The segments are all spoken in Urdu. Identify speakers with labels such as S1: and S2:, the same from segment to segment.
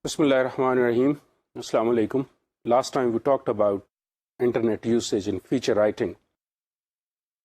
S1: Bismillahirrahmanirrahim. Assalamu alaikum. Last time we talked about internet usage and feature writing.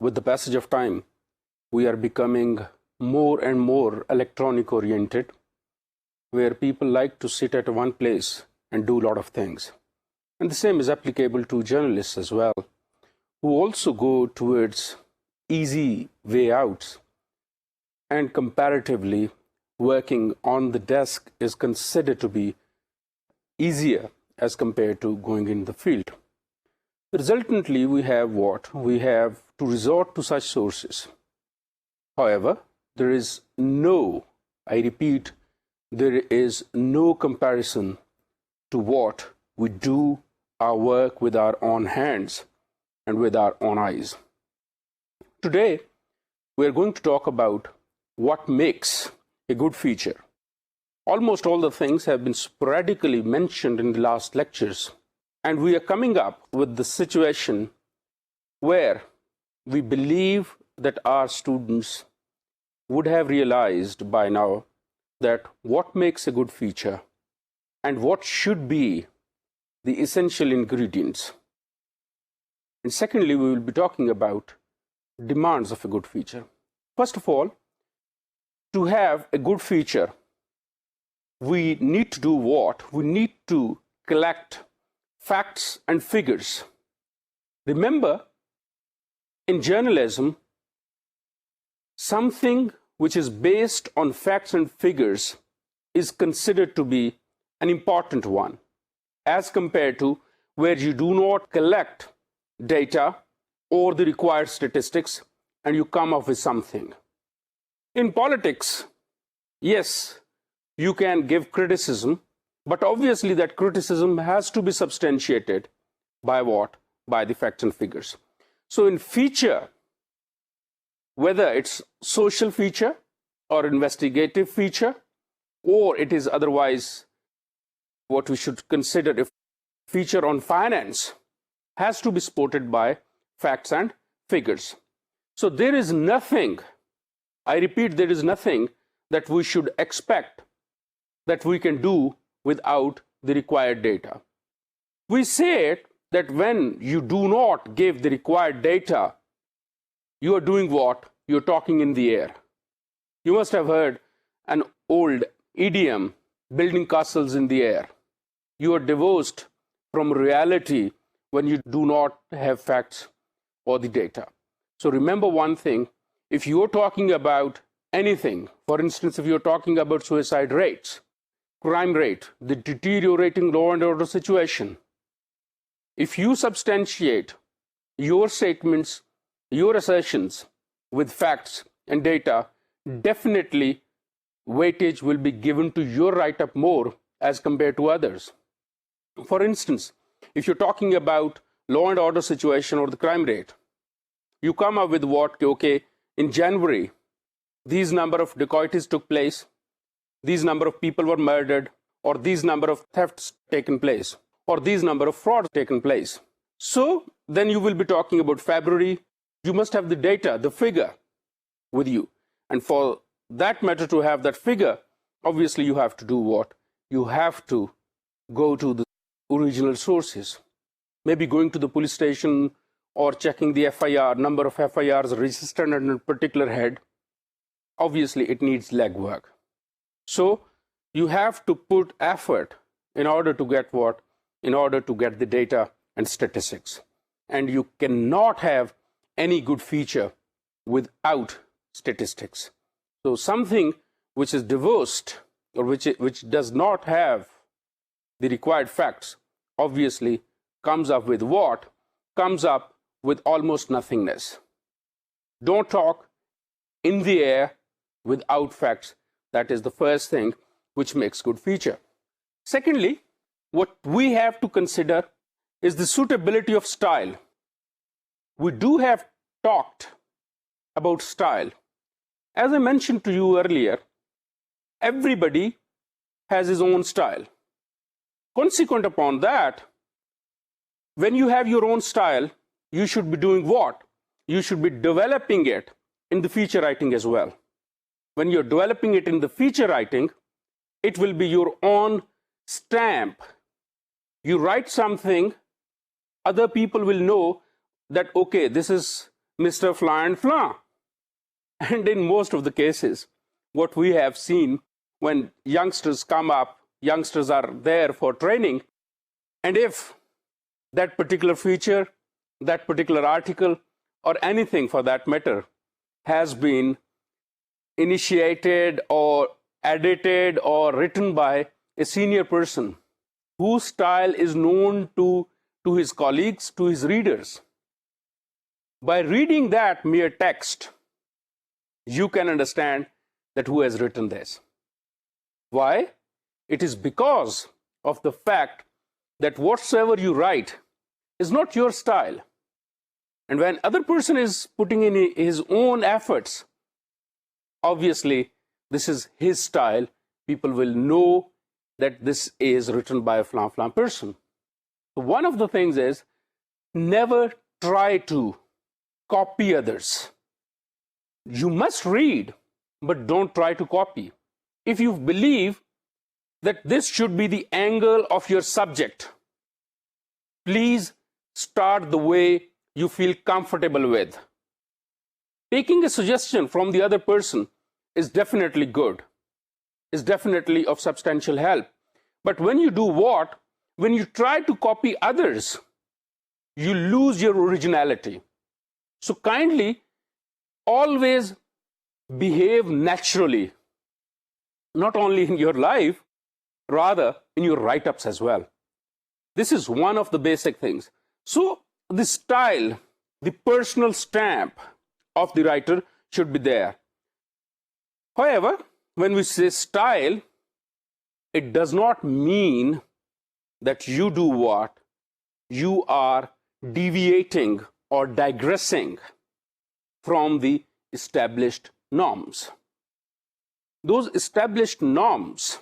S1: with the passage of time we are becoming more and more electronic oriented, where people like to sit at one place and do a lot of things. And the same is applicable to journalists as well, who also go towards easy way outs. And comparatively, working on the desk is considered to be easier as compared to going in the field. Resultantly, we have what? We have to resort to such sources. However, there is no, I repeat, there is no comparison to what we do our work with our own hands and with our own eyes. Today, we are going to talk about what makes a good feature. Almost all the things have been sporadically mentioned in the last lectures, and we are coming up with the situation where we believe that our students would have realized by now that what makes a good feature and what should be the essential ingredients. And secondly, we will be talking about demands of a good feature. First of all, to have a good feature, we need to do what? We need to collect facts and figures. Remember, in journalism, something which is based on facts and figures is considered to be an important one, as compared to where you do not collect data or the required statistics and you come up with something. In politics, yes, you can give criticism, but obviously that criticism has to be substantiated by what? By the facts and figures. So in feature, whether it's social feature or investigative feature, or it is otherwise what we should consider a feature on finance, has to be supported by facts and figures. So there is nothing, I repeat, there is nothing that we should expect that we can do without the required data. We say that when you do not give the required data, you are doing what? You're talking in the air. You must have heard an old idiom, building castles in the air. You are divorced from reality when you do not have facts or the data. So remember one thing, if you're talking about anything, for instance, if you're talking about suicide rates, crime rate, the deteriorating law and order situation, if you substantiate your statements, your assertions with facts and data, definitely weightage will be given to your write-up more as compared to others. For instance, if you're talking about law and order situation or the crime rate, you come up with what? Okay, in January, these number of dacoities took place, these number of people were murdered, or these number of thefts taken place, or these number of frauds taken place. So then you will be talking about February. You must have the data, the figure with you. And for that matter to have that figure, obviously you have to do what? You have to go to the original sources. Maybe going to the police station or checking the FIR, number of FIRs registered under a particular head. Obviously it needs legwork. So you have to put effort in order to get what? In order to get the data and statistics. And you cannot have any good feature without statistics. So something which is divorced or which does not have the required facts obviously comes up with what? Comes up with almost nothingness. Don't talk in the air without facts. That is the first thing which makes good feature. Secondly, what we have to consider is the suitability of style. We do have talked about style. As I mentioned to you earlier, everybody has his own style. Consequent upon that, when you have your own style, you should be doing what? You should be developing it in the feature writing as well. When you're developing it in the feature writing, it will be your own stamp. You write something, other people will know that, okay, this is Mr. Flan and Flan. And in most of the cases, what we have seen when youngsters come up, youngsters are there for training, and if that particular feature, that particular article, or anything for that matter has been initiated or edited or written by a senior person whose style is known to his colleagues, to his readers, by reading that mere text, you can understand that who has written this. Why? It is because of the fact that whatsoever you write is not your style. And when other person is putting in his own efforts, obviously this is his style. People will know that this is written by a flan person. So one of the things is never try to copy others. You must read, but don't try to copy. If you believe that this should be the angle of your subject, please start the way you feel comfortable with. Taking a suggestion from the other person is definitely good, is definitely of substantial help. But when you do what? When you try to copy others, you lose your originality. So kindly always behave naturally, not only in your life, rather in your write-ups as well. This is one of the basic things. So the style, the personal stamp of the writer should be there. However, when we say style, it does not mean that you do what? You are deviating or digressing from the established norms. Those established norms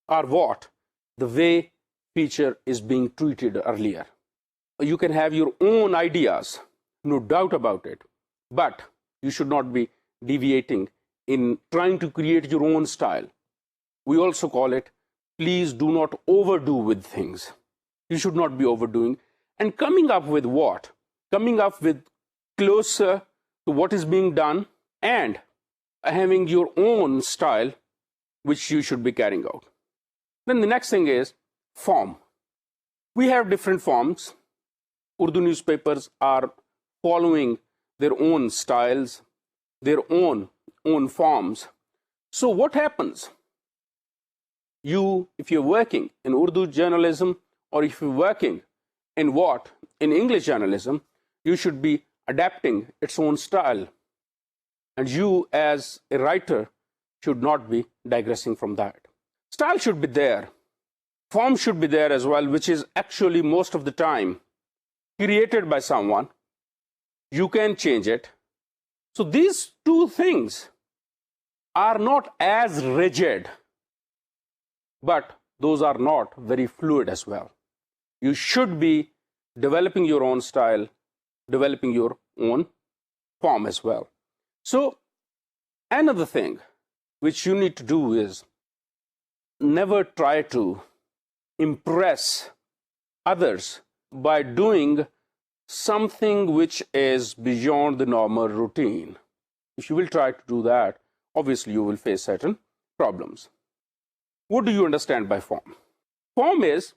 S1: are what? The way feature is being treated earlier. You can have your own ideas, no doubt about it, but you should not be deviating in trying to create your own style. We also call it, please do not overdo with things. You should not be overdoing. And coming up with what? Coming up with closer to what is being done and having your own style, which you should be carrying out. Then the next thing is form. We have different forms. Urdu newspapers are following their own styles, their own forms. So what happens? If you're working in Urdu journalism, or if you're working in what? In English journalism, you should be adapting its own style. And you as a writer should not be digressing from that. Style should be there. Form should be there as well, which is actually most of the time created by someone. You can change it. So these two things are not as rigid, but those are not very fluid as well. You should be developing your own style, developing your own form as well. So another thing which you need to do is never try to impress others by doing something which is beyond the normal routine. If you will try to do that, obviously you will face certain problems. What do you understand by form? Form is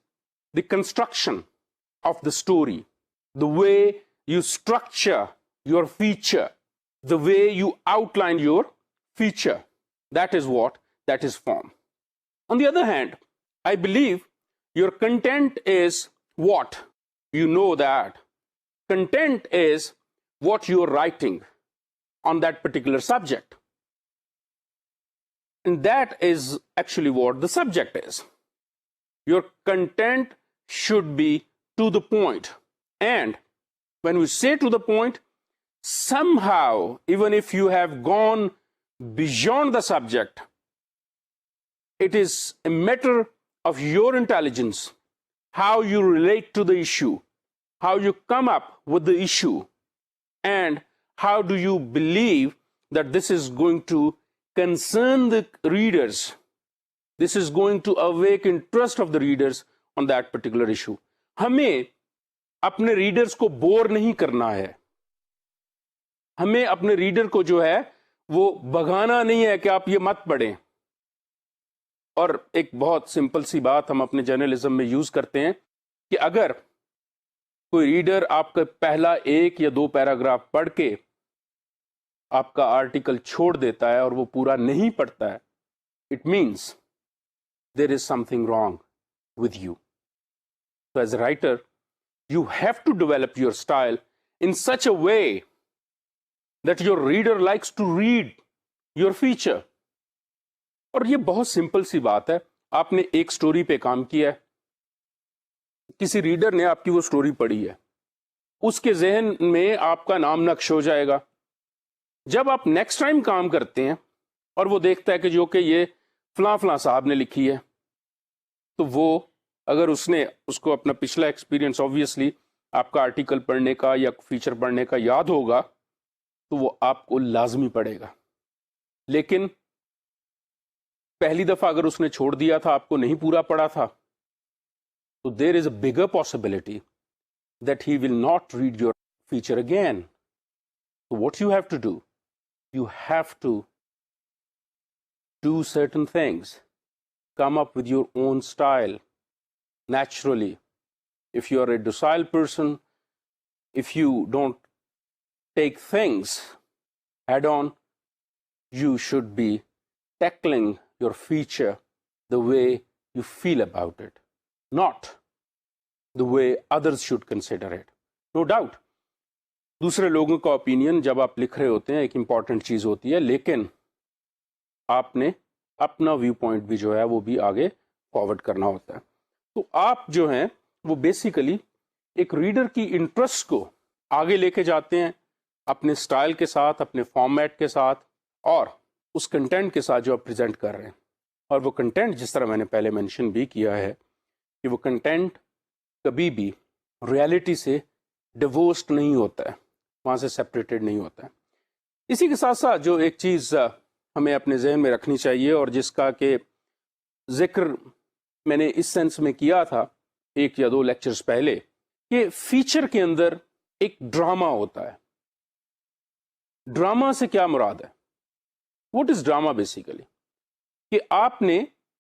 S1: the construction of the story, the way you structure your feature, the way you outline your feature. That is what? That is form. On the other hand, I believe your content is what? You know that. Content is what you're writing on that particular subject. And that is actually what the subject is. Your content should be to the point. And when we say to the point, somehow, even if you have gone beyond the subject, it is a matter of your intelligence, how you relate to the issue, how you come up with the issue, and how do you believe that this is going to concern the readers. This is going to awake interest of the readers on that particular issue. ہمیں اپنے ریڈرز کو بور نہیں کرنا ہے. ہمیں اپنے ریڈر کو جو ہے وہ بھگانا نہیں ہے کہ آپ یہ مت پڑھیں. اور ایک بہت سمپل سی بات ہم اپنے جرنلزم میں یوز کرتے ہیں کہ اگر کوئی ریڈر آپ کا پہلا 1 یا 2 پیراگراف پڑھ کے آپ کا آرٹیکل چھوڑ دیتا ہے اور وہ پورا نہیں پڑھتا ہے, it means there is some thing wrong with you. So as a writer, you have to develop your style in such a way that your reader likes to read your feature. اور یہ بہت سمپل سی بات ہے. آپ نے ایک سٹوری پہ کام کیا ہے, کسی ریڈر نے آپ کی وہ سٹوری پڑھی ہے, اس کے ذہن میں آپ کا نام نقش ہو جائے گا. جب آپ نیکسٹ ٹائم کام کرتے ہیں اور وہ دیکھتا ہے کہ جو کہ یہ فلاں فلاں صاحب نے لکھی ہے, تو وہ اگر اس کو اپنا پچھلا ایکسپیرینس آبویسلی آپ کا آرٹیکل پڑھنے کا یا فیچر پڑھنے کا یاد ہوگا, تو وہ آپ کو لازمی پڑھے گا. لیکن پہلی دفعہ اگر اس نے چھوڑ دیا تھا, آپ کو نہیں پورا پڑھا تھا, تو there is a bigger possibility that he will not read your feature again. What you have to do, you have to do certain things, come up with your own style naturally. If you are a docile person, if you don't take things head on, you should be tackling your feature the way you feel about it, not the way others should consider it. No doubt دوسرے لوگوں کا opinion جب آپ لکھ رہے ہوتے ہیں ایک امپورٹنٹ چیز ہوتی ہے, لیکن آپ نے اپنا ویو پوائنٹ بھی جو ہے وہ بھی آگے فارورڈ کرنا ہوتا ہے. تو آپ جو ہیں وہ بیسیکلی ایک ریڈر کی انٹرسٹ کو آگے لے کے جاتے ہیں اپنے سٹائل کے ساتھ, اپنے فارمیٹ کے ساتھ, اور اس کنٹینٹ کے ساتھ جو آپ پریزنٹ کر رہے ہیں. اور وہ کنٹینٹ جس طرح میں نے پہلے مینشن بھی کیا ہے کہ وہ کنٹینٹ کبھی بھی ریالٹی سے ڈیورسڈ نہیں ہوتا ہے, وہاں سے سپریٹڈ نہیں ہوتا ہے. اسی کے ساتھ ساتھ جو ایک چیز ہمیں اپنے ذہن میں رکھنی چاہیے, اور جس کا کہ ذکر میں نے اس سینس میں کیا تھا 1 یا 2 لیکچرز پہلے, کہ فیچر کے اندر ایک ڈرامہ ہوتا ہے. ڈرامہ سے کیا مراد ہے, واٹ از ڈرامہ بیسیکلی, کہ آپ نے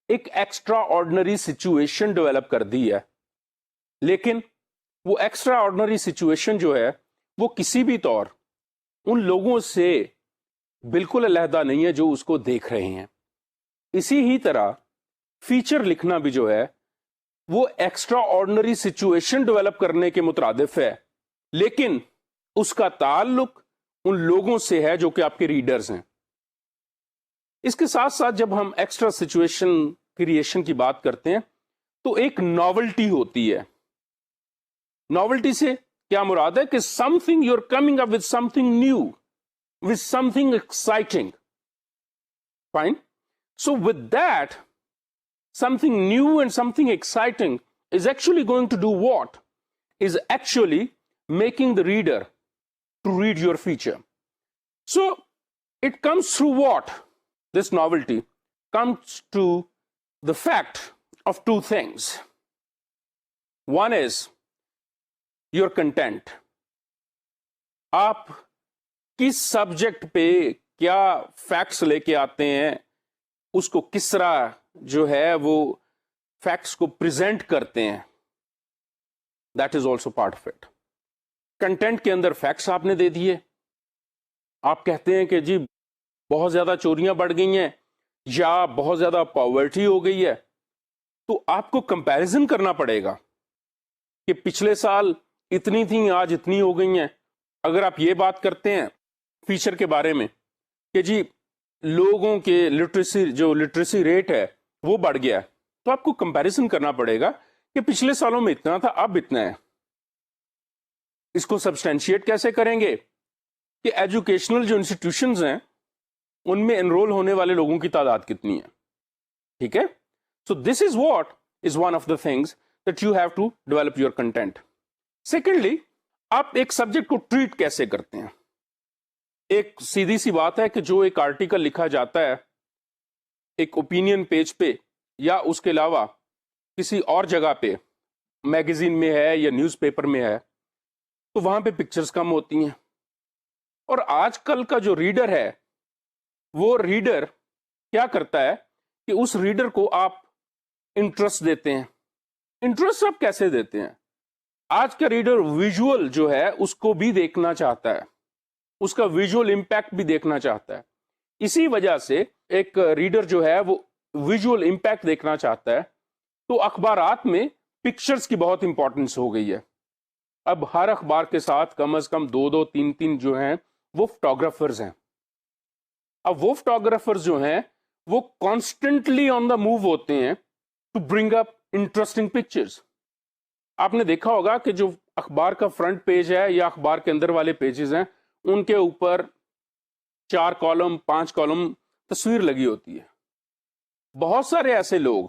S1: ایک ایکسٹرا آرڈنری سچویشن ڈیولپ کر دی ہے, لیکن وہ ایکسٹرا آرڈنری سچویشن جو ہے وہ کسی بھی طور ان لوگوں سے بالکل علیحدہ نہیں ہے جو اس کو دیکھ رہے ہیں. اسی ہی طرح فیچر لکھنا بھی جو ہے وہ ایکسٹرا آرڈنری سچویشن ڈیولپ کرنے کے مترادف ہے, لیکن اس کا تعلق ان لوگوں سے ہے جو کہ آپ کے ریڈرز ہیں. اس کے ساتھ ساتھ جب ہم ایکسٹرا سچویشن کریشن کی بات کرتے ہیں تو ایک ناولٹی ہوتی ہے. ناولٹی سے کیا مراد ہے کہ something you are coming up with something new, with something exciting. Fine. So with that, something new and something exciting is actually going to do what? Is actually making the reader to read your feature. So it comes through what? This novelty comes to the fact of 2 things. One is your content. آپ کس سبجیکٹ پہ کیا فیکٹس لے کے آتے ہیں, اس کو کس طرح جو ہے وہ فیکٹس کو پریزنٹ کرتے ہیں, that is also part of it. Content کے اندر فیکٹس آپ نے دے دیے, آپ کہتے ہیں کہ جی بہت زیادہ چوریاں بڑھ گئی ہیں یا بہت زیادہ پاورٹی ہو گئی ہے, تو آپ کو کمپیریزن کرنا پڑے گا کہ پچھلے سال اتنی تھیں آج اتنی ہو گئی ہیں. اگر آپ یہ بات کرتے ہیں فیچر کے بارے میں کہ جی لوگوں کے لٹریسی ریٹ ہے وہ بڑھ گیا ہے, تو آپ کو کمپیریزن کرنا پڑے گا کہ پچھلے سالوں میں اتنا تھا اب اتنا ہے. اس کو سبسٹینشیٹ کیسے کریں گے کہ ایجوکیشنل جو انسٹیٹیوشنز ہیں ان میں انرول ہونے والے لوگوں کی تعداد کتنی ہے. ٹھیک ہے, so this is what is one of the things that you have to develop your content. Secondly, آپ ایک سبجیکٹ کو ٹریٹ کیسے کرتے ہیں. ایک سیدھی سی بات ہے کہ جو ایک آرٹیکل لکھا جاتا ہے ایک اوپینین پیج پہ یا اس کے علاوہ کسی اور جگہ پہ، میگزین میں ہے یا نیوز پیپر میں ہے، تو وہاں پہ پکچرز کم ہوتی ہیں. اور آج کل کا جو ریڈر ہے وہ ریڈر کیا کرتا ہے کہ اس ریڈر کو آپ انٹرسٹ دیتے ہیں. انٹرسٹ آپ کیسے دیتے ہیں؟ آج کا ریڈر ویژول جو ہے اس کو بھی دیکھنا چاہتا ہے، اس کا ویژول امپیکٹ بھی دیکھنا چاہتا ہے. اسی وجہ سے ایک ریڈر جو ہے وہ ویژول امپیکٹ دیکھنا چاہتا ہے. تو اخبارات میں پکچرز کی بہت امپورٹنس ہو گئی ہے. اب ہر اخبار کے ساتھ کم از کم 2 3 جو ہیں وہ فوٹوگرافرز ہیں. اب وہ فوٹوگرافرز جو ہیں وہ کانسٹنٹلی آن دا موو ہوتے ہیں to bring up interesting pictures. آپ نے دیکھا ہوگا کہ جو اخبار کا فرنٹ پیج ہے یا اخبار کے اندر والے پیجز ہیں ان کے اوپر 4 کالم 5 کالم تصویر لگی ہوتی ہے. بہت سارے ایسے لوگ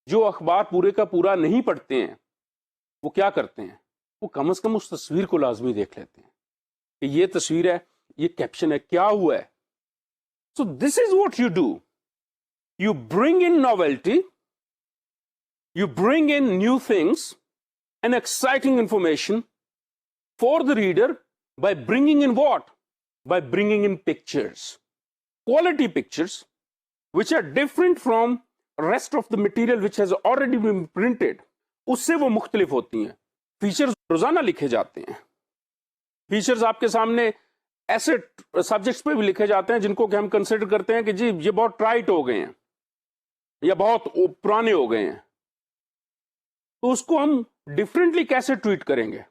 S1: جو اخبار پورے کا پورا نہیں پڑھتے ہیں وہ کیا کرتے ہیں، وہ کم از کم اس تصویر کو لازمی دیکھ لیتے ہیں کہ یہ تصویر ہے، یہ کیپشن ہے، کیا ہوا ہے. So this is what you do. You bring in novelty, you bring in new things and exciting information for the reader by bringing in what? By bringing in pictures. Quality pictures which are different from rest of the material which has already been printed. اس سے وہ مختلف ہوتی ہیں. فیچرز روزانہ لکھے جاتے ہیں. فیچرز آپ کے سامنے ایسے سبجیکٹس پہ بھی لکھے جاتے ہیں جن کو کہ ہم کنسیڈر کرتے ہیں کہ جی یہ بہت ٹرائٹ ہو گئے ہیں یا بہت پرانے ہو گئے ہیں. تو اس کو ہم ڈفرینٹلی کیسے ٹویٹ کریں گے؟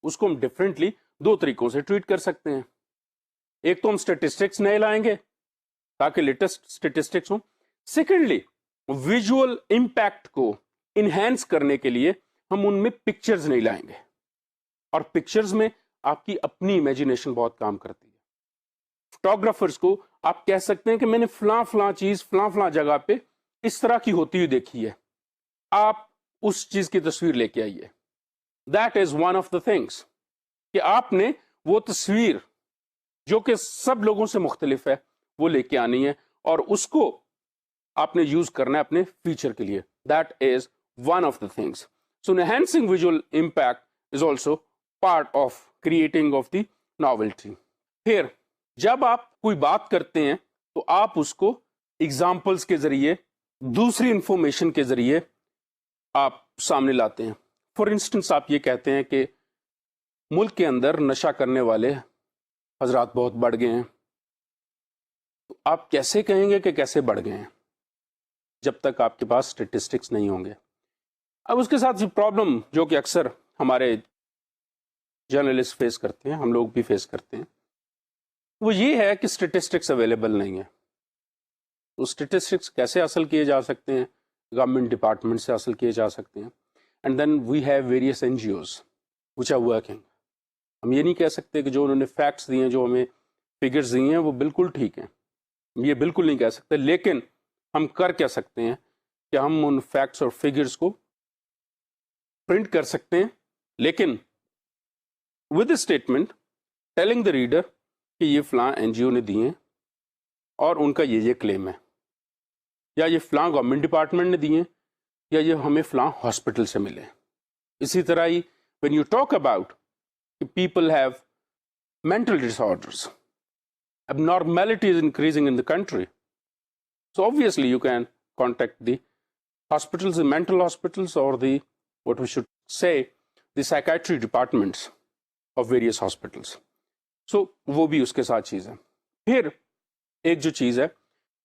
S1: اس کو ہم ڈفرینٹلی 2 طریقوں سے ٹویٹ کر سکتے ہیں. ایک تو ہم اسٹیٹسٹکس نئے لائیں گے تاکہ لیٹسٹ اسٹیٹسٹکس ہوں. سیکنڈلی ویژول امپیکٹ کو انہینس کرنے کے لیے ہم ان میں پکچرز نہیں لائیں گے. اور پکچرز میں آپ کی اپنی امیجنیشن بہت کام کرتی ہے. فوٹوگرافرز کو آپ کہہ سکتے ہیں کہ میں نے فلاں چیز فلاں جگہ پہ اس طرح کی ہوتی ہوئی دیکھی ہے، آپ اس چیز کی تصویر لے کے آئیے. That is one of the things کہ آپ نے وہ تصویر جو کہ سب لوگوں سے مختلف ہے وہ لے کے آنی ہے اور اس کو آپ نے یوز کرنا ہے اپنے فیچر کے لیے. That is one of the things. So enhancing visual impact is also part of creating of the novelty. پھر جب آپ کوئی بات کرتے ہیں تو آپ اس کو ایگزامپلس کے ذریعے، دوسری انفارمیشن کے ذریعے آپ سامنے لاتے ہیں. فار انسٹنس آپ یہ کہتے ہیں کہ ملک کے اندر نشہ کرنے والے حضرات بہت بڑھ گئے ہیں. تو آپ کیسے کہیں گے کہ کیسے بڑھ گئے ہیں جب تک آپ کے پاس اسٹیٹسٹکس نہیں ہوں گے؟ اب اس کے ساتھ پرابلم جو کہ اکثر ہمارے جرنلسٹ فیس کرتے ہیں، ہم لوگ بھی فیس کرتے ہیں، وہ یہ ہے کہ اسٹیٹسٹکس اویلیبل نہیں ہے. تو اسٹیٹسٹکس کیسے حاصل کیے جا سکتے ہیں؟ گورنمنٹ ڈپارٹمنٹ سے حاصل کیے جا سکتے ہیں. And then we have various NGOs which are working. ہم یہ نہیں کہہ سکتے کہ جو انہوں نے فیکٹس دیے ہیں، جو ہمیں فگرز دیے ہیں وہ بالکل ٹھیک ہیں، یہ بالکل نہیں کہہ سکتے. لیکن ہم کر کیا سکتے ہیں کہ ہم ان فیکٹس اور فگرز کو پرنٹ کر سکتے ہیں، لیکن with a statement telling the reader کہ یہ فلاں NGO نے دیے ہیں اور ان کا یہ کلیم ہے، یا یہ فلاں گورنمنٹ ڈپارٹمنٹ نے دیے یا یہ ہمیں فلاں ہاسپٹل سے ملے. اسی طرح ہی when you talk about people have mental disorders, abnormality is increasing in the country, so obviously you can contact the hospitals, the mental hospitals, or the, what we should say, the psychiatry departments of various hospitals. So وہ بھی اس کے ساتھ چیز ہے. پھر ایک جو چیز ہے،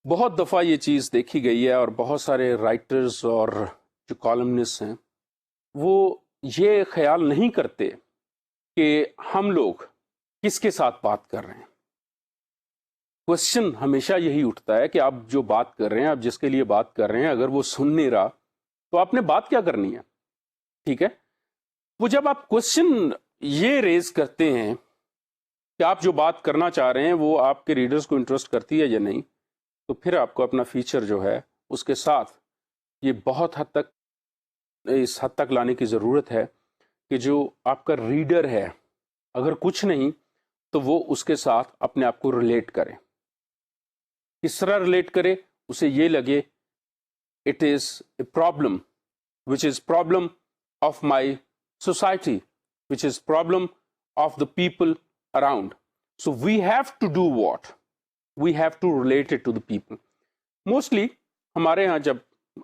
S1: بہت دفعہ یہ چیز دیکھی گئی ہے اور بہت سارے رائٹرز اور جو کالمنسٹ ہیں وہ یہ خیال نہیں کرتے کہ ہم لوگ کس کے ساتھ بات کر رہے ہیں. کوشچن ہمیشہ یہی اٹھتا ہے کہ آپ جو بات کر رہے ہیں، آپ جس کے لیے بات کر رہے ہیں، اگر وہ سن نہیں رہا تو آپ نے بات کیا کرنی ہے؟ ٹھیک ہے، وہ جب آپ کوشچن یہ ریز کرتے ہیں کہ آپ جو بات کرنا چاہ رہے ہیں وہ آپ کے ریڈرز کو انٹرسٹ کرتی ہے یا نہیں، تو پھر آپ کو اپنا فیچر جو ہے اس کے ساتھ یہ بہت حد تک اس حد تک لانے کی ضرورت ہے کہ جو آپ کا ریڈر ہے اگر کچھ نہیں تو وہ اس کے ساتھ اپنے آپ کو ریلیٹ کرے. کس طرح ریلیٹ کرے؟ اسے یہ لگے it is a problem which is problem of my society, which is problem of the people around. So we have to do what? We have to relate it to the people. Mostly ہمارے ہاں جب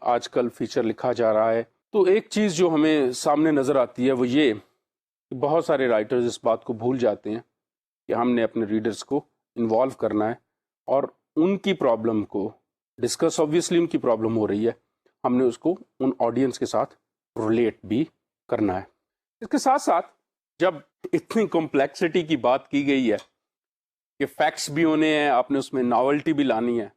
S1: آج کل فیچر لکھا جا رہا ہے تو ایک چیز جو ہمیں سامنے نظر آتی ہے وہ یہ کہ بہت سارے رائٹرز اس بات کو بھول جاتے ہیں کہ ہم نے اپنے ریڈرز کو انوالو کرنا ہے اور ان کی پرابلم کو ڈسکس. آبویسلی ان کی پرابلم ہو رہی ہے, ہم نے اس کو ان آڈینس کے ساتھ ریلیٹ بھی کرنا ہے. اس کے ساتھ ساتھ جب اتنی کمپلیکسٹی کی بات کی گئی ہے کہ فیکٹس بھی ہونے ہیں, آپ نے اس میں ناولٹی بھی لانی ہے,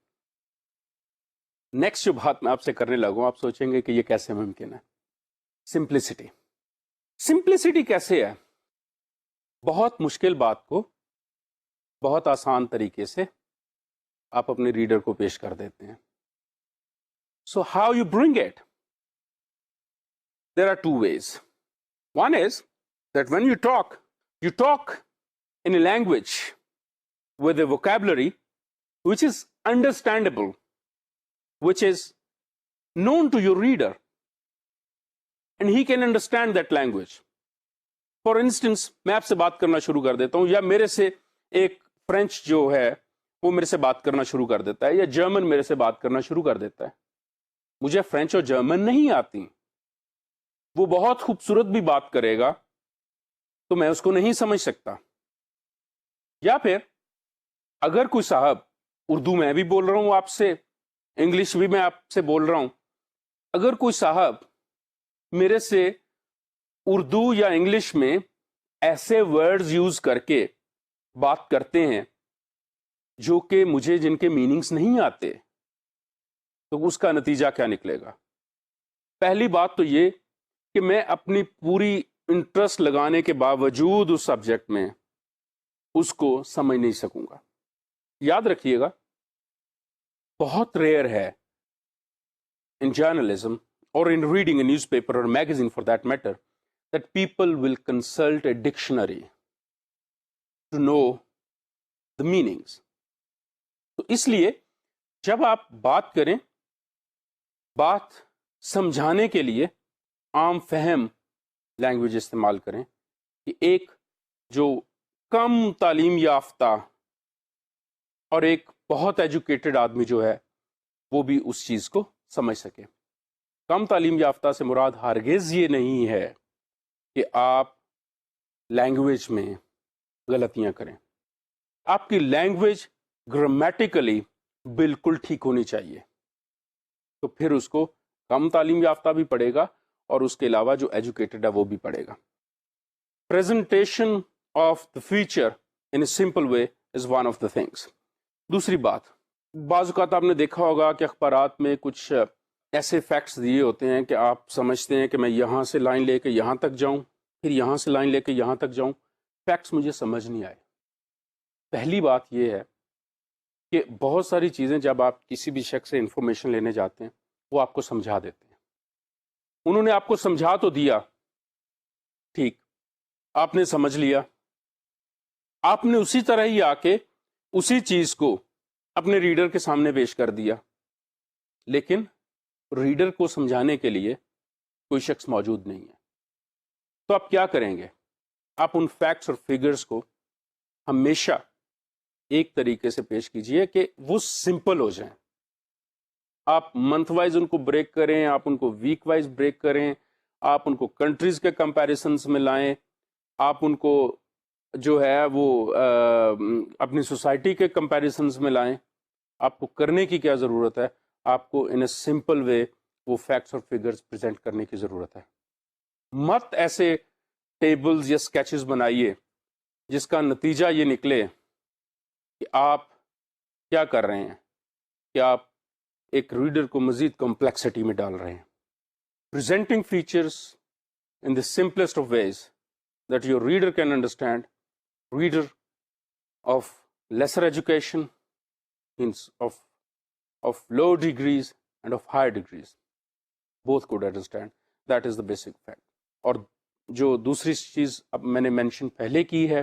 S1: نیکسٹ جو بات میں آپ سے کرنے لگوں آپ سوچیں گے کہ یہ کیسے ممکن ہے. سمپلسٹی. سمپلسٹی کیسے ہے؟ بہت مشکل بات کو بہت آسان طریقے سے آپ اپنے ریڈر کو پیش کر دیتے ہیں. So how you bring it? There are two ways. One is that when you talk in a language with a vocabulary which is understandable, which is known to your reader, and he can understand that language. For instance, میں آپ سے بات کرنا شروع کر دیتا ہوں, یا میرے سے ایک فرینچ جو ہے وہ میرے سے بات کرنا شروع کر دیتا ہے, یا جرمن میرے سے بات کرنا شروع کر دیتا ہے. مجھے فرینچ اور جرمن نہیں آتی, وہ بہت خوبصورت بھی بات کرے گا تو میں اس کو نہیں سمجھ سکتا. یا پھر اگر کوئی صاحب, اردو میں بھی بول رہا ہوں آپ سے, انگلش بھی میں آپ سے بول رہا ہوں, اگر کوئی صاحب میرے سے اردو یا انگلش میں ایسے ورڈز یوز کر کے بات کرتے ہیں جو کہ مجھے جن کے میننگز نہیں آتے, تو اس کا نتیجہ کیا نکلے گا؟ پہلی بات تو یہ کہ میں اپنی پوری انٹرسٹ لگانے کے باوجود اس سبجیکٹ میں اس کو سمجھ نہیں سکوں گا. یاد رکھیے گا, بہت ریئر ہے ان جرنلزم اور in reading a newspaper اور magazine for that matter that people will consult a dictionary to know the meanings. تو اس لیے جب آپ بات کریں, بات سمجھانے کے لیے عام فہم لینگویج استعمال کریں کہ ایک جو کم تعلیم یافتہ اور ایک بہت ایجوکیٹڈ آدمی جو ہے وہ بھی اس چیز کو سمجھ سکے. کم تعلیم یافتہ سے مراد ہرگز یہ نہیں ہے کہ آپ لینگویج میں غلطیاں کریں. آپ کی لینگویج گرامیٹیکلی بالکل ٹھیک ہونی چاہیے, تو پھر اس کو کم تعلیم یافتہ بھی پڑھے گا اور اس کے علاوہ جو ایجوکیٹڈ ہے وہ بھی پڑھے گا. Presentation of the feature in a simple way is one of the things. دوسری بات, بعض اوقات آپ نے دیکھا ہوگا کہ اخبارات میں کچھ ایسے فیکٹس دیے ہوتے ہیں کہ آپ سمجھتے ہیں کہ میں یہاں سے لائن لے کے یہاں تک جاؤں, پھر یہاں سے لائن لے کے یہاں تک جاؤں, فیکٹس مجھے سمجھ نہیں آئے. پہلی بات یہ ہے کہ بہت ساری چیزیں جب آپ کسی بھی شخص سے انفارمیشن لینے جاتے ہیں وہ آپ کو سمجھا دیتے ہیں. انہوں نے آپ کو سمجھا تو دیا, ٹھیک, آپ نے سمجھ لیا, آپ نے اسی طرح ہی آ کے اسی چیز کو اپنے ریڈر کے سامنے پیش کر دیا, لیکن ریڈر کو سمجھانے کے لیے کوئی شخص موجود نہیں ہے. تو آپ کیا کریں گے؟ آپ ان فیکٹس اور فگرز کو ہمیشہ ایک طریقے سے پیش کیجئے کہ وہ سمپل ہو جائیں. آپ منتھ وائز ان کو بریک کریں, آپ ان کو ویک وائز بریک کریں, آپ ان کو کنٹریز کے کمپیریزنس میں لائیں, آپ ان کو جو ہے وہ اپنی سوسائٹی کے کمپیریزنس میں لائیں. آپ کو کرنے کی کیا ضرورت ہے؟ آپ کو ان اے سمپل وے وہ فیکٹس اور فگرز پریزنٹ کرنے کی ضرورت ہے. مت ایسے ٹیبلز یا سکیچز بنائیے جس کا نتیجہ یہ نکلے کہ آپ کیا کر رہے ہیں کہ آپ ایک ریڈر کو مزید کمپلیکسٹی میں ڈال رہے ہیں. Presenting features in the simplest of ways that your reader can understand. Reader of lesser education, means of low degrees and of higher degrees, both could understand. That is the basic fact. اور جو دوسری چیز اب میں نے مینشن پہلے کی ہے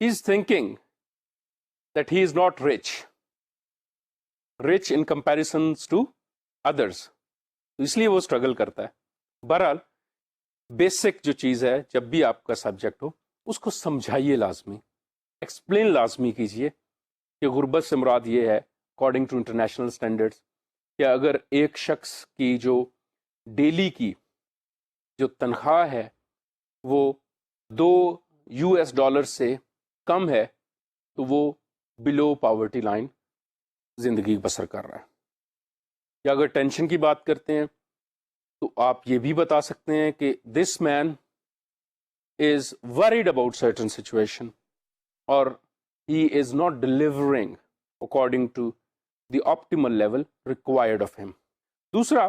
S1: he is thinking that he is not rich in comparison to others. تو اس لیے وہ اسٹرگل کرتا ہے. بہرحال بیسک جو چیز ہے جب بھی آپ کا سبجیکٹ ہو اس کو سمجھائیے لازمی, ایکسپلین لازمی کیجیے کہ غربت سے مراد یہ ہے اکارڈنگ ٹو انٹرنیشنل اسٹینڈرڈس, کہ اگر ایک شخص کی جو ڈیلی کی جو تنخواہ ہے وہ $2 سے کم ہے تو وہ بلو پاورٹی لائن زندگی بسر کر رہا ہے. یا اگر ٹینشن کی بات کرتے ہیں تو آپ یہ بھی بتا سکتے ہیں کہ this man is worried about certain situation اور he is not delivering according to the optimal level required of him. دوسرا,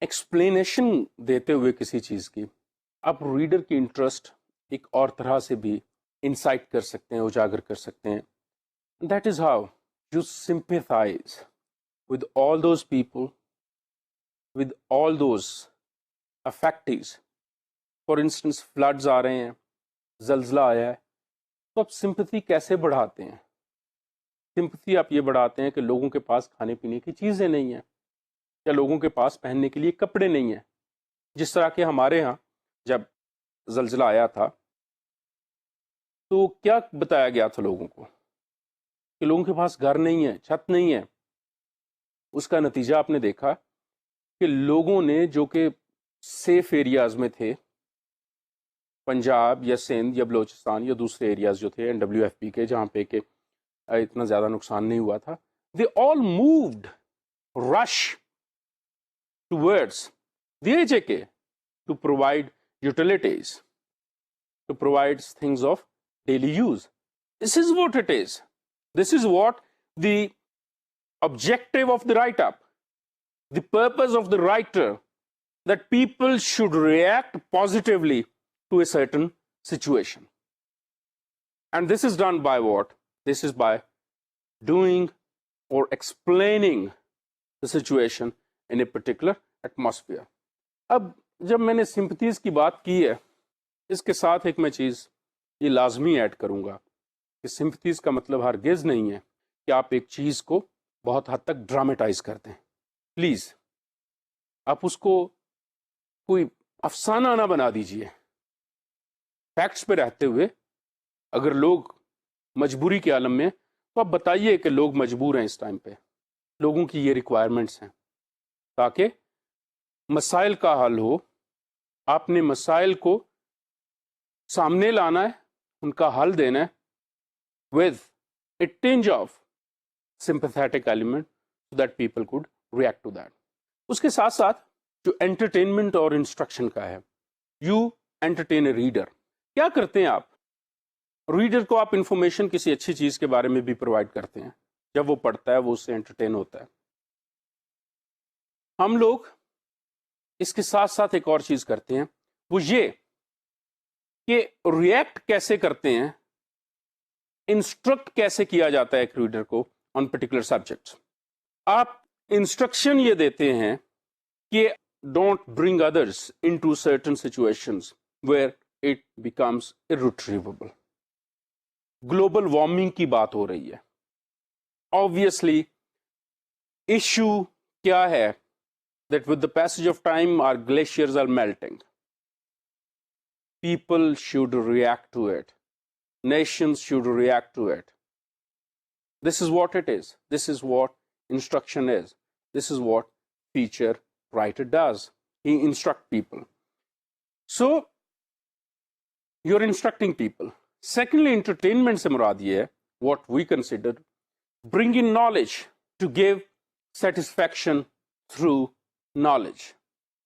S1: ایکسپلینیشن دیتے ہوئے کسی چیز کی آپ ریڈر کی انٹرسٹ ایک اور طرح سے بھی انسائٹ کر سکتے ہیں, اجاگر کر سکتے ہیں. That is how you sympathise with all those people, with all those affectees. For instance floods آ رہے ہیں, زلزلہ آیا ہے, تو آپ سمپتھی کیسے بڑھاتے ہیں؟ سمپتھی آپ یہ بڑھاتے ہیں کہ لوگوں کے پاس کھانے پینے کی چیزیں نہیں ہیں یا لوگوں کے پاس پہننے کے لیے کپڑے نہیں ہیں. جس طرح کہ ہمارے ہاں جب زلزلہ آیا تھا تو کیا بتایا گیا تھا لوگوں کو کہ لوگوں کے پاس گھر نہیں ہے, چھت نہیں ہے. اس کا نتیجہ آپ نے دیکھا کہ لوگوں نے جو کہ سیف ایریاز میں تھے, پنجاب یا سندھ یا بلوچستان یا دوسرے ایریاز جو تھے NWFP کے جہاں پہ کہ اتنا زیادہ نقصان نہیں ہوا تھا, they all moved rush towards the AJK to provide utilities, to provide things of daily use. This is what it is. This is what the objective of the write-up, the purpose of the writer, that people should react positively to a certain situation. And this is done by what? This is by doing or explaining the situation in a particular atmosphere. اب جب میں نے سمپتھیز کی بات کی ہے, اس کے ساتھ ایک میں چیز یہ لازمی ایڈ کروں گا کہ سمپتھیز کا مطلب ہرگز نہیں ہے کہ آپ ایک چیز کو بہت حد تک ڈرامٹائز کرتے ہیں. پلیز آپ اس کو کوئی افسانہ نہ بنا دیجئے. فیکٹس پہ رہتے ہوئے اگر لوگ مجبوری کے عالم میں, تو آپ بتائیے کہ لوگ مجبور ہیں اس ٹائم پہ, لوگوں کی یہ ریکوائرمنٹس ہیں, تاکہ مسائل کا حل ہو. آپ نے مسائل کو سامنے لانا ہے, ان کا حل دینا ہے with a tinge of sympathetic element so that people could react to that. اس کے ساتھ ساتھ جو انٹرٹینمنٹ اور انسٹرکشن کا ہے, you entertain a reader. کیا کرتے ہیں آپ؟ ریڈر کو آپ انفارمیشن کسی اچھی چیز کے بارے میں بھی پرووائڈ کرتے ہیں, جب وہ پڑھتا ہے وہ اس سے انٹرٹین ہوتا ہے. ہم لوگ اس کے ساتھ ساتھ ایک اور چیز کرتے ہیں, وہ یہ کہ ریئیکٹ کیسے کرتے ہیں, انسٹرکٹ کیسے کیا جاتا ہے ایک ریڈر کو آن پرٹیکولر سبجیکٹس. آپ انسٹرکشن یہ دیتے ہیں کہ don't bring others into certain situations where it becomes irretrievable. Global warming کی بات ہو رہی ہے. Obviously ایشو کیا ہے that with the passage of time our glaciers are melting. People should react to it. Nations should react to it. This is what it is. This is what instruction is. This is what feature writer does. He instructs people. So you're instructing people. Secondly, entertainment سے مراد یہ ہے, what we consider bring in knowledge, to give satisfaction through knowledge.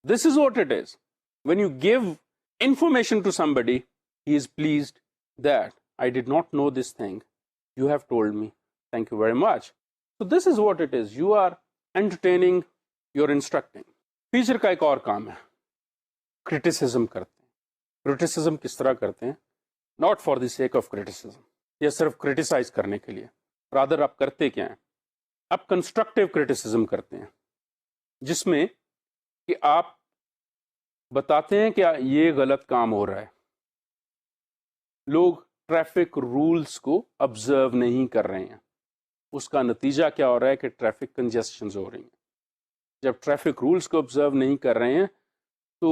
S1: This is what it is. When you give information to somebody, he is pleased that I did not know this thing. You have told me. Thank you very much. So this is what it is. You are entertaining, you're instructing. Teacher کا ایک اور کام ہے, criticism کرتے ہیں. Criticism کس طرح کرتے ہیں؟ Not for the sake of criticism. یہ صرف criticize کرنے کے لیے. Rather آپ کرتے کیا ہیں؟ آپ constructive criticism کرتے ہیں, جس میں کہ آپ بتاتے ہیں کہ یہ غلط کام ہو رہا ہے. لوگ ٹریفک رولز کو آبزرو نہیں کر رہے ہیں. اس کا نتیجہ کیا ہو رہا ہے کہ ٹریفک کنجسشنز ہو رہی ہیں. جب ٹریفک رولز کو آبزرو نہیں کر رہے ہیں تو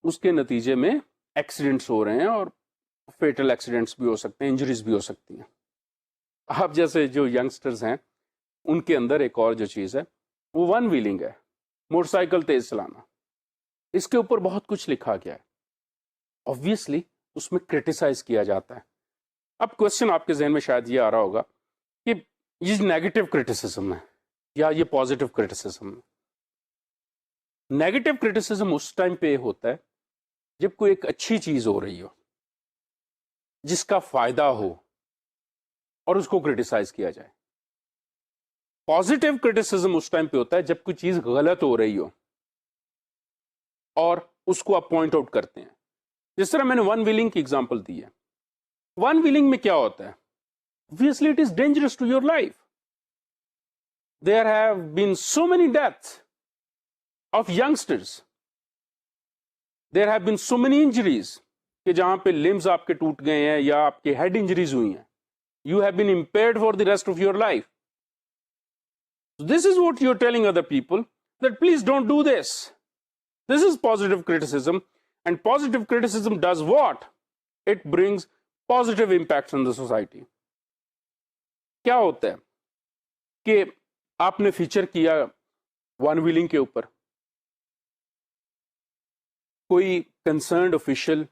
S1: اس کے نتیجے میں ایکسیڈنٹس ہو رہے ہیں، اور فیٹل ایکسیڈنٹس بھی ہو سکتے ہیں، انجریز بھی ہو سکتی ہیں۔ آپ جیسے جو ینگسٹرز ہیں ان کے اندر ایک اور جو چیز ہے وہ ون ویلنگ ہے، موٹر سائیکل تیز چلانا۔ اس کے اوپر بہت کچھ لکھا گیا ہے، آبویسلی اس میں کرٹیسائز کیا جاتا ہے۔ اب کوشچن آپ کے ذہن میں شاید یہ آ رہا ہوگا کہ یہ نیگیٹو کرٹیسزم ہے یا یہ پازیٹیو کرٹیسزم ہے۔ نیگیٹو کرٹیسزم اس ٹائم پہ ہوتا ہے جب کوئی ایک اچھی چیز ہو رہی ہو جس کا فائدہ ہو اور اس کو کرٹیسائز کیا جائے۔ پازیٹیو کرٹیسزم اس ٹائم پہ ہوتا ہے جب کوئی چیز غلط ہو رہی ہو اور اس کو آپ پوائنٹ آؤٹ کرتے ہیں۔ جس طرح میں نے ون ویلنگ کی ایگزامپل دی ہے، ون ویلنگ میں کیا ہوتا ہے؟ obviously it is dangerous to your life. There have been so many deaths of youngsters. There have been so many injuries کہ جہاں پہ limbs آپ کے ٹوٹ گئے ہیں یا آپ کے head injuries ہوئی ہیں. You have been impaired for the rest of your life. So this is what you're telling other people, that please don't do this. This is positive criticism, and positive criticism does what? It brings positive impacts on the society. کیا ہوتا ہے کہ آپ نے فیچر کیا ون ویلنگ کے اوپر، کوئی کنسرنڈ آفیشل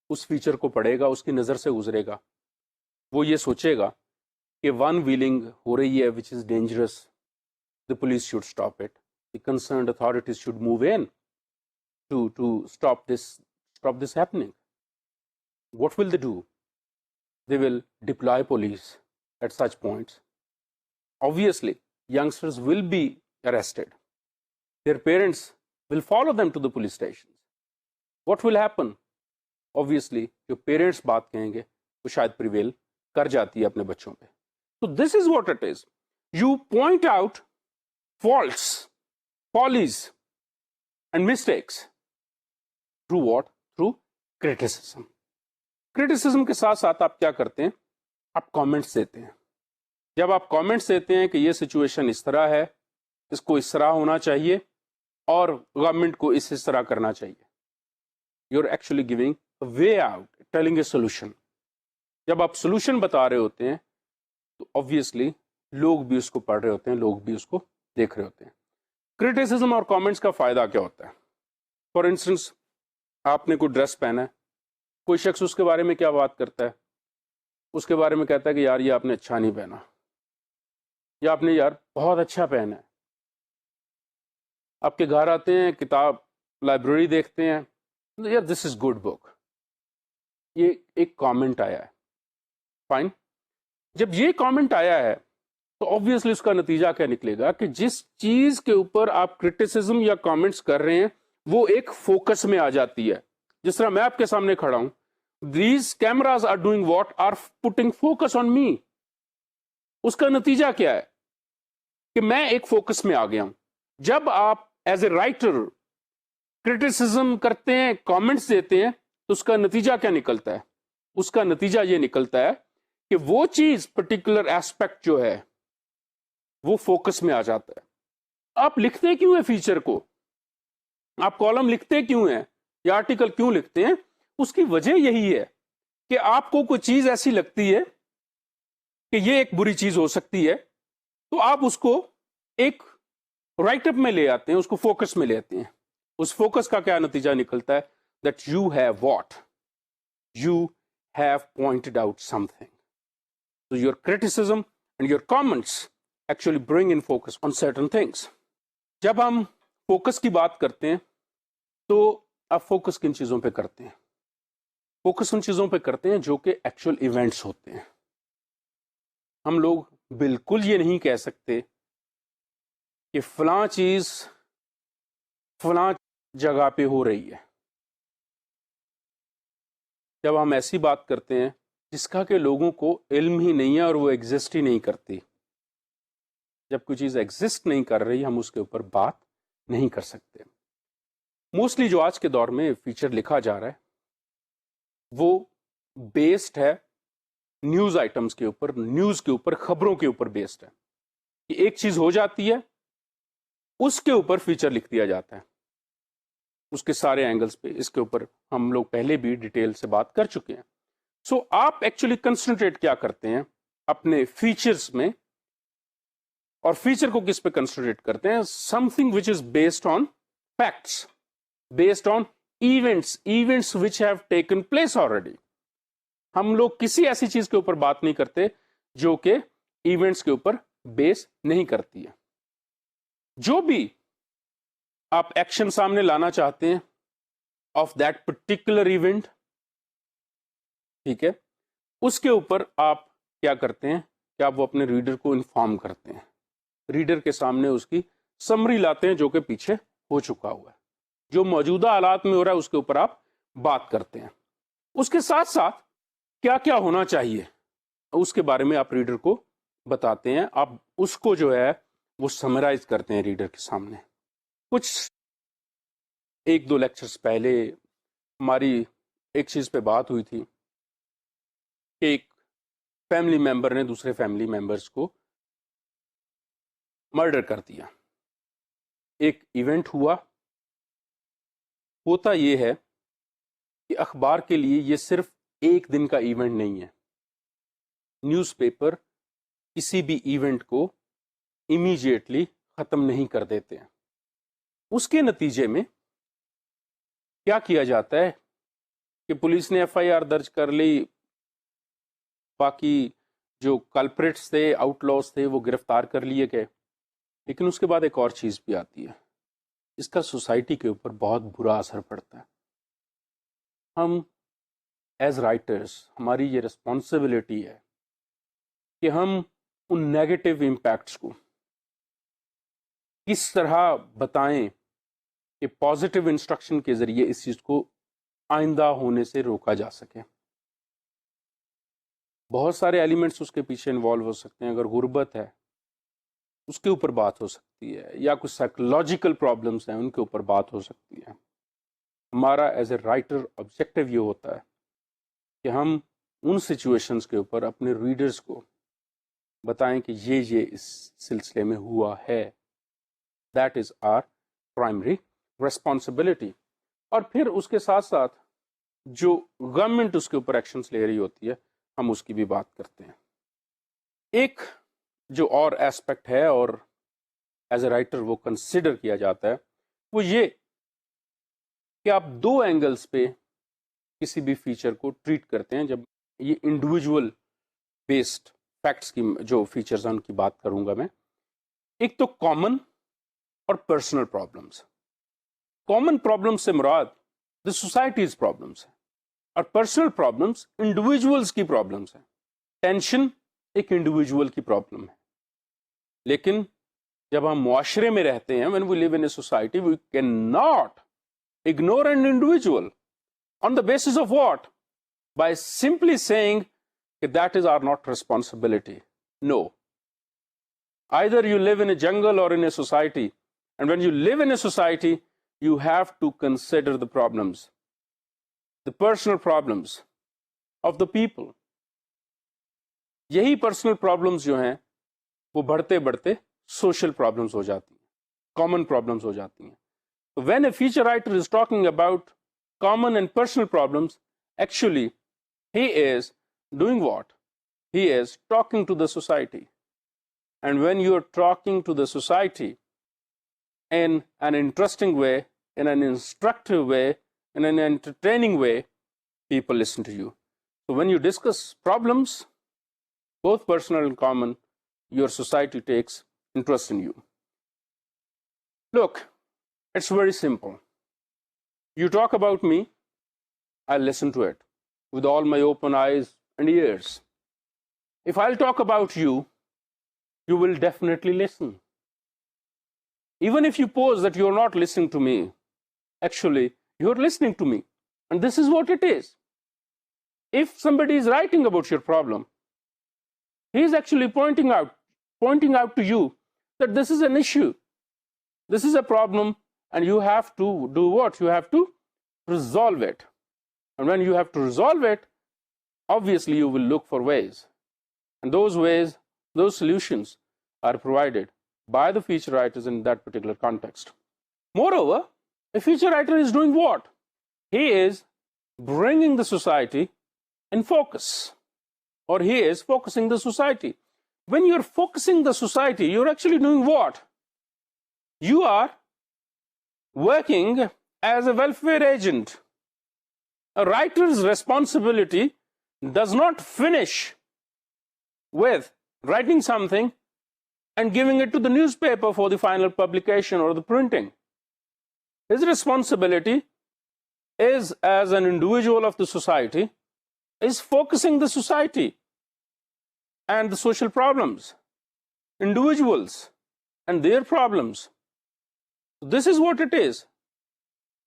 S1: اس فیچر کو پڑھے گا، اس کی نظر سے گزرے گا، وہ یہ سوچے گا کہ ون ویلنگ ہو رہی ہے which is dangerous, the police should stop it, the concerned authorities should move in to stop this happening. What will they do? They will deploy police at such points. Obviously youngsters will be arrested, their parents will follow them to the police stations. What will happen? Obviously جو پیرنٹس بات کہیں گے وہ شاید پریویل کر جاتی ہے اپنے بچوں پہ. So this is what it is. You point out faults, follies and mistakes through what? Through criticism. Criticism کے ساتھ ساتھ آپ کیا کرتے ہیں؟ آپ کامنٹس دیتے ہیں. جب آپ کامنٹس دیتے ہیں کہ یہ سچویشن اس طرح ہے، اس کو اس طرح ہونا چاہیے اور گورنمنٹ کو اس طرح کرنا چاہیے، you are actually giving way out, telling a solution. جب آپ سولوشن بتا رہے ہوتے ہیں تو obviously لوگ بھی اس کو پڑھ رہے ہوتے ہیں، لوگ بھی اس کو دیکھ رہے ہوتے ہیں. کرٹیسزم اور کامنٹس کا فائدہ کیا ہوتا ہے؟ فار انسٹنس آپ نے کوئی ڈریس پہنا ہے، کوئی شخص اس کے بارے میں کیا بات کرتا ہے؟ اس کے بارے میں کہتا ہے کہ یار یہ آپ نے اچھا نہیں پہنا، یا آپ نے یار بہت اچھا پہنا ہے. آپ کے گھر آتے ہیں، کتاب لائبریری دیکھتے ہیں، یار دس از گڈ بک، یہ ایک کامنٹ آیا ہے. فائن. جب یہ کامنٹ آیا ہے تو آبویسلی اس کا نتیجہ کیا نکلے گا کہ جس چیز کے اوپر آپ کرٹیسزم یا کامنٹس کر رہے ہیں وہ ایک فوکس میں آ جاتی ہے. جس طرح میں آپ کے سامنے کھڑا ہوں، these cameras are doing what? Are putting focus on me. اس کا نتیجہ کیا ہے کہ میں ایک فوکس میں آ گیا ہوں. جب آپ ایز اے رائٹر کرٹیسزم کرتے ہیں، کامنٹس دیتے ہیں، تو اس کا نتیجہ کیا نکلتا ہے؟ اس کا نتیجہ یہ نکلتا ہے کہ وہ چیز پرٹیکولر ایسپیکٹ جو ہے وہ فوکس میں آ جاتا ہے. آپ لکھتے کیوں ہیں فیچر کو؟ آپ کالم لکھتے کیوں ہیں یا آرٹیکل کیوں لکھتے ہیں؟ اس کی وجہ یہی ہے کہ آپ کو کوئی چیز ایسی لگتی ہے کہ یہ ایک بری چیز ہو سکتی ہے، تو آپ اس کو ایک رائٹ اپ میں لے آتے ہیں، اس کو فوکس میں لے آتے ہیں. اس فوکس کا کیا نتیجہ نکلتا ہے؟ That you have what? You have pointed out some thing. So your criticism and your comments actually bring in focus on certain things. جب ہم فوکس کی بات کرتے ہیں تو آپ فوکس کن چیزوں پہ کرتے ہیں؟ فوکس ان چیزوں پہ کرتے ہیں جو کہ ایکچوئل ایونٹس ہوتے ہیں. ہم لوگ بالکل یہ نہیں کہہ سکتے کہ فلاں چیز فلاں جگہ پہ ہو رہی ہے. جب ہم ایسی بات کرتے ہیں جس کا کہ لوگوں کو علم ہی نہیں ہے اور وہ ایگزسٹ ہی نہیں کرتی، جب کوئی چیز ایگزسٹ نہیں کر رہی ہم اس کے اوپر بات نہیں کر سکتے. موسٹلی جو آج کے دور میں فیچر لکھا جا رہا ہے وہ بیسڈ ہے نیوز آئٹمس کے اوپر، نیوز کے اوپر، خبروں کے اوپر بیسڈ ہے. کہ ایک چیز ہو جاتی ہے اس کے اوپر فیچر لکھ دیا جاتا ہے، اس کے سارے اینگلز پہ. اس کے اوپر ہم لوگ پہلے بھی ڈیٹیل سے بات کر چکے ہیں. سو آپ ایکچولی کنسنٹریٹ کیا کرتے ہیں اپنے فیچرز میں، اور فیچر کو کس پہ کنسنٹریٹ کرتے ہیں؟ Some thing which is based on facts, based on events which have taken place already. ہم لوگ کسی ایسی چیز کے اوپر بات نہیں کرتے جو کہ ایونٹس کے اوپر بیس نہیں کرتی ہے. جو بھی آپ ایکشن سامنے لانا چاہتے ہیں آف دیٹ پرٹیکولر ایونٹ، ٹھیک ہے، اس کے اوپر آپ کیا کرتے ہیں کہ آپ وہ اپنے ریڈر کو انفارم کرتے ہیں، ریڈر کے سامنے اس کی سمری لاتے ہیں جو کہ پیچھے ہو چکا ہوا ہے، جو موجودہ حالات میں ہو رہا ہے اس کے اوپر آپ بات کرتے ہیں. اس کے ساتھ ساتھ کیا کیا ہونا چاہیے اس کے بارے میں آپ ریڈر کو بتاتے ہیں، آپ اس کو جو ہے وہ سمرائز کرتے ہیں ریڈر کے سامنے. کچھ 1-2 لیکچرز پہلے ہماری ایک چیز پہ بات ہوئی تھی کہ ایک فیملی ممبر نے دوسرے فیملی ممبرز کو مرڈر کر دیا. ایک ایونٹ ہوا. ہوتا یہ ہے کہ اخبار کے لیے یہ صرف ایک دن کا ایونٹ نہیں ہے. نیوز پیپر کسی بھی ایونٹ کو امیجیٹلی ختم نہیں کر دیتے ہیں. اس کے نتیجے میں کیا کیا جاتا ہے کہ پولیس نے FIR درج کر لی، باقی جو کلپریٹس تھے، آؤٹ لاس تھے، وہ گرفتار کر لیے گئے. لیکن اس کے بعد ایک اور چیز بھی آتی ہے، اس کا سوسائٹی کے اوپر بہت برا اثر پڑتا ہے. ہم ایز رائٹرز، ہماری یہ رسپانسبلٹی ہے کہ ہم ان نیگیٹو امپیکٹس کو کس طرح بتائیں کہ پازیٹیو انسٹرکشن کے ذریعے اس چیز کو آئندہ ہونے سے روکا جا سکے. بہت سارے ایلیمنٹس اس کے پیچھے انوالو ہو سکتے ہیں. اگر غربت ہے اس کے اوپر بات ہو سکتی ہے، یا کچھ سائیکولوجیکل پرابلمس ہیں ان کے اوپر بات ہو سکتی ہے. ہمارا ایز اے رائٹر آبجیکٹو یہ ہوتا ہے کہ ہم ان سچویشنز کے اوپر اپنے ریڈرز کو بتائیں کہ یہ اس سلسلے میں ہوا ہے. That is our primary responsibility. اور پھر اس کے ساتھ ساتھ جو گورنمنٹ اس کے اوپر ایکشنز لے رہی ہوتی ہے ہم اس کی بھی بات کرتے ہیں. ایک جو اور ایسپیکٹ ہے اور ایز اے رائٹر وہ کنسیڈر کیا جاتا ہے وہ یہ کہ آپ 2 اینگلز پہ کسی بھی فیچر کو ٹریٹ کرتے ہیں. جب یہ انڈیویجول بیسڈ فیکٹس کی جو فیچرز ہیں ان کی بات کروں گا میں. ایک تو کامن اور پرسنل پرابلمس. کامن پرابلمس سے مراد دا سوسائٹیز پرابلمس ہیں، اور پرسنل پرابلمس انڈیویجولس کی پرابلمس ہیں. ٹینشن ایک انڈیویجول کی پرابلم ہے، لیکن جب ہم معاشرے میں رہتے ہیں، when we live in a society, we cannot ignore an individual on the basis of what? By simply saying that is our not responsibility. No. Either you live in a jungle or in a society, and when you live in a society, you have to consider the problems, the personal problems of the people. یہی پرسنل پرابلمس جو ہیں وہ بڑھتے بڑھتے سوشل پرابلمس ہو جاتی ہیں، کامن پرابلمس ہو جاتی ہیں. When a feature writer is talking about common and personal problems, actually he is doing what? He is talking to the society. And when you are talking to the society in an interesting way, in an instructive way, in an entertaining way, people listen to you. So when you discuss problems, both personal and common, your society takes interest in you. Look, it's very simple. You talk about me, I'll listen to it with all my open eyes and ears. If I'll talk about you, you will definitely listen. Even if you pose that you're not listening to me, actually, you're listening to me. And this is what it is. If somebody is writing about your problem, he is actually pointing out to you that this is an issue. This is a problem, and you have to do what? You have to resolve it. And when you have to resolve it, obviously you will look for ways. And those ways, those solutions are provided by the feature writers in that particular context. Moreover, a feature writer is doing what? He is bringing the society in focus, or he is focusing the society. When you're focusing the society, you're actually doing what? You are working as a welfare agent. A writer's responsibility does not finish with writing something and giving it to the newspaper for the final publication or the printing. His responsibility is, as an individual of the society, is focusing the society and the social problems, individuals and their problems. This is what it is.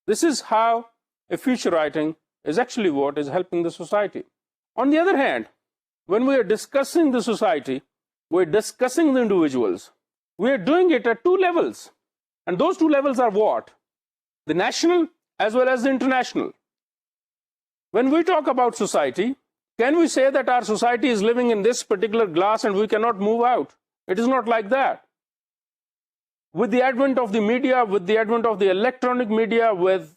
S1: This is how a feature writing is actually what is helping the society. On the other hand, when we are discussing the society, we're discussing the individuals, we are doing it at two levels. And those two levels are what? The national as well as the international. When we talk about society, can we say that our society is living in this particular glass and we cannot move out? It is not like that. With the advent of the media, with the advent of the electronic media, with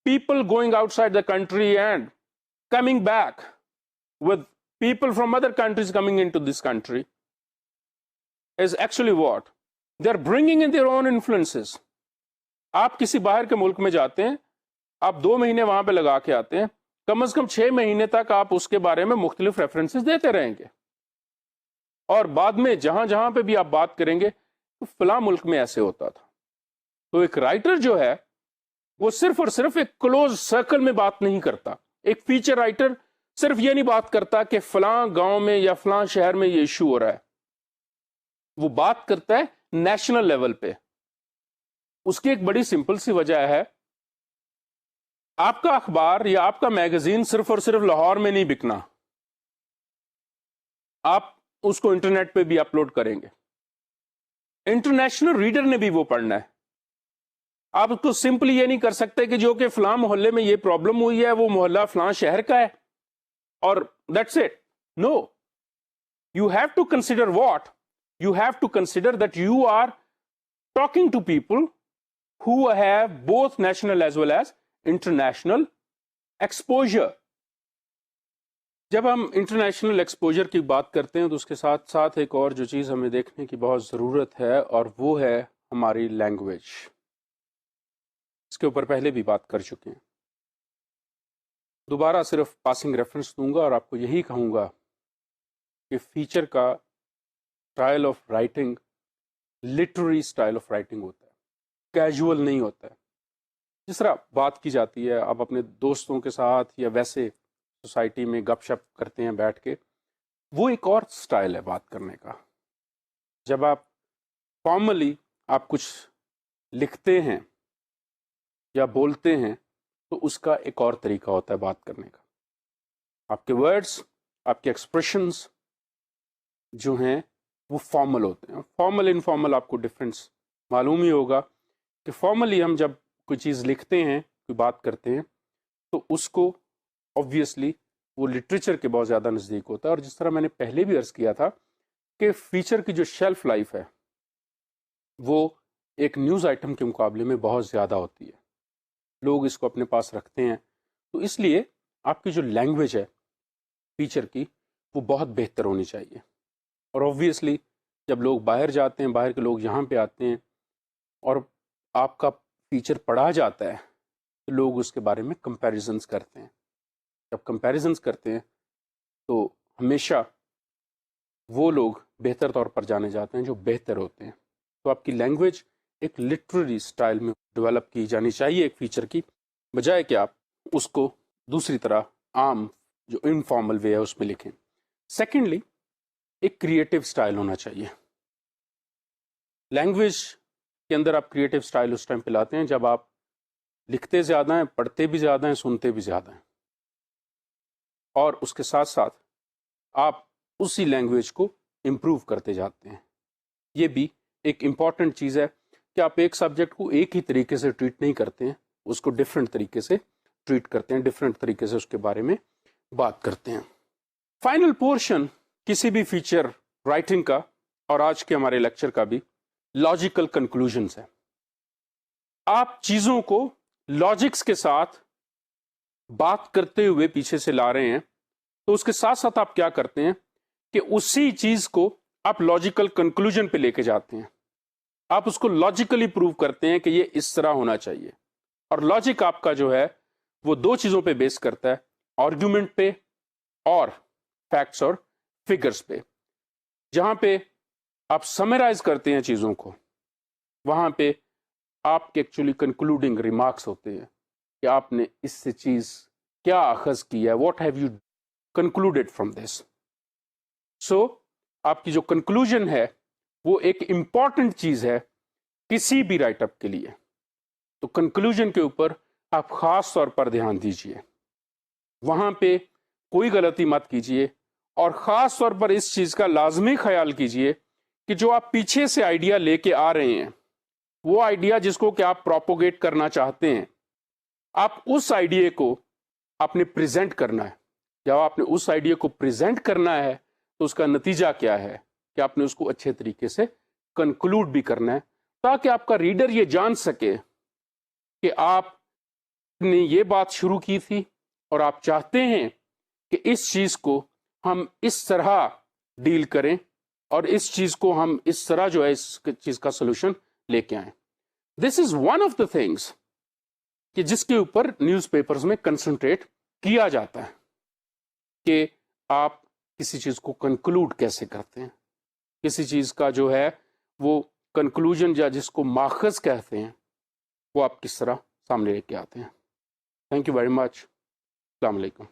S1: people going outside the country and coming back, with people from other countries coming into this country, is actually what? They are bringing in their own influences. آپ کسی باہر کے ملک میں جاتے ہیں, آپ 2 مہینے وہاں پہ لگا کے آتے ہیں, کم از کم 6 مہینے تک آپ اس کے بارے میں مختلف ریفرنسز دیتے رہیں گے, اور بعد میں جہاں جہاں پہ بھی آپ بات کریں گے تو فلاں ملک میں ایسے ہوتا تھا. تو ایک رائٹر جو ہے وہ صرف اور صرف ایک کلوز سرکل میں بات نہیں کرتا. ایک فیچر رائٹر صرف یہ نہیں بات کرتا کہ فلاں گاؤں میں یا فلاں شہر میں یہ ایشو ہو رہا ہے, وہ بات کرتا ہے نیشنل لیول پہ. اس کی ایک بڑی سمپل سی وجہ ہے, آپ کا اخبار یا آپ کا میگزین صرف اور صرف لاہور میں نہیں بکنا, آپ اس کو انٹرنیٹ پہ بھی اپلوڈ کریں گے, انٹرنیشنل ریڈر نے بھی وہ پڑھنا ہے. آپ اس کو سمپلی یہ نہیں کر سکتے کہ جو کہ فلاں محلے میں یہ پرابلم ہوئی ہے وہ محلہ فلاں شہر کا ہے اور that's it. No, you have to consider what, you have to consider that you are talking to people who have both national as well as international exposure. جب ہم انٹرنیشنل ایکسپوجر کی بات کرتے ہیں تو اس کے ساتھ ساتھ ایک اور جو چیز ہمیں دیکھنے کی بہت ضرورت ہے, اور وہ ہے ہماری لینگویج. اس کے اوپر پہلے بھی بات کر چکے ہیں, دوبارہ صرف پاسنگ ریفرنس دوں گا اور آپ کو یہی کہوں گا کہ فیچر کا style of writing literary style of writing ہوتا ہے, کیجول نہیں ہوتا ہے. جس طرح بات کی جاتی ہے آپ اپنے دوستوں کے ساتھ یا ویسے سوسائٹی میں گپ شپ کرتے ہیں بیٹھ کے, وہ ایک اور سٹائل ہے بات کرنے کا. جب آپ فارملی آپ کچھ لکھتے ہیں یا بولتے ہیں تو اس کا ایک اور طریقہ ہوتا ہے بات کرنے کا. آپ کے ورڈز, آپ کے ایکسپریشنز جو ہیں وہ فارمل ہوتے ہیں. فارمل انفارمل آپ کو ڈفرینس معلوم ہی ہوگا کہ فارملی ہم جب کوئی چیز لکھتے ہیں, کوئی بات کرتے ہیں, تو اس کو آبویسلی وہ لٹریچر کے بہت زیادہ نزدیک ہوتا ہے. اور جس طرح میں نے پہلے بھی عرض کیا تھا کہ فیچر کی جو شیلف لائف ہے وہ ایک نیوز آئٹم کے مقابلے میں بہت زیادہ ہوتی ہے. لوگ اس کو اپنے پاس رکھتے ہیں, تو اس لیے آپ کی جو لینگویج ہے فیچر کی وہ بہت بہتر ہونی چاہیے. اور آبویسلی جب لوگ باہر جاتے ہیں, باہر کے لوگ یہاں پہ آتے ہیں اور آپ کا فیچر پڑھا جاتا ہے تو لوگ اس کے بارے میں کمپیریزنز کرتے ہیں. جب کمپیریزنز کرتے ہیں تو ہمیشہ وہ لوگ بہتر طور پر جانے جاتے ہیں جو بہتر ہوتے ہیں. تو آپ کی لینگویج ایک لٹریری سٹائل میں ڈیولپ کی جانی چاہیے ایک فیچر کی, بجائے کہ آپ اس کو دوسری طرح عام جو انفارمل وے ہے اس میں لکھیں. سیکنڈلی, ایک کریٹیو سٹائل ہونا چاہیے. لینگویج کے اندر آپ کریٹیو سٹائل اس ٹائم پہ لاتے ہیں جب آپ لکھتے زیادہ ہیں, پڑھتے بھی زیادہ ہیں, سنتے بھی زیادہ ہیں, اور اس کے ساتھ ساتھ آپ اسی لینگویج کو امپروو کرتے جاتے ہیں. یہ بھی ایک امپورٹنٹ چیز ہے کہ آپ ایک سبجیکٹ کو ایک ہی طریقے سے ٹریٹ نہیں کرتے ہیں, اس کو ڈفرینٹ طریقے سے ٹریٹ کرتے ہیں, ڈفرینٹ طریقے سے اس کے بارے میں بات کرتے ہیں. فائنل پورشن کسی بھی فیچر رائٹنگ کا اور آج کے ہمارے لیکچر کا بھی لاجیکل کنکلوژنس ہیں. آپ چیزوں کو لاجکس کے ساتھ بات کرتے ہوئے پیچھے سے لا رہے ہیں, تو اس کے ساتھ ساتھ آپ کیا کرتے ہیں کہ اسی چیز کو آپ لاجیکل کنکلوژن پہ لے کے جاتے ہیں. آپ اس کو لاجیکلی پروو کرتے ہیں کہ یہ اس طرح ہونا چاہیے. اور لاجک آپ کا جو ہے وہ دو چیزوں پہ بیس کرتا ہے, آرگیومنٹ پہ اور فیکٹس اور فگرز پہ. جہاں پہ آپ سمرائز کرتے ہیں چیزوں کو, وہاں پہ آپ کے ایکچولی کنکلوڈنگ ریمارکس ہوتے ہیں کہ آپ نے اس سے چیز کیا اخذ کیا ہے, what have you concluded from this. So آپ کی جو کنکلوژن ہے وہ ایک امپورٹنٹ چیز ہے کسی بھی رائٹ اپ کے لیے. تو کنکلوژن کے اوپر آپ خاص طور پر دھیان دیجئے, وہاں پہ کوئی غلطی مت کیجئے, اور خاص طور پر اس چیز کا لازمی خیال کیجئے کہ جو آپ پیچھے سے آئیڈیا لے کے آ رہے ہیں, وہ آئیڈیا جس کو کہ آپ پروپوگیٹ کرنا چاہتے ہیں, آپ اس آئیڈیا کو آپ نے پریزنٹ کرنا ہے. جب آپ نے اس آئیڈیا کو پریزنٹ کرنا ہے تو اس کا نتیجہ کیا ہے کہ آپ نے اس کو اچھے طریقے سے کنکلوڈ بھی کرنا ہے, تاکہ آپ کا ریڈر یہ جان سکے کہ آپ نے یہ بات شروع کی تھی اور آپ چاہتے ہیں کہ اس چیز کو ہم اس طرح ڈیل کریں, اور اس چیز کو ہم اس طرح جو ہے اس چیز کا سولوشن لے کے آئیں. This is one of the things کہ جس کے اوپر نیوز پیپرز میں کنسنٹریٹ کیا جاتا ہے کہ آپ کسی چیز کو کنکلوڈ کیسے کرتے ہیں, کسی چیز کا جو ہے وہ کنکلوژن یا جس کو ماخذ کہتے ہیں وہ آپ کس طرح سامنے لے کے آتے ہیں. Thank you very much. السلام علیکم.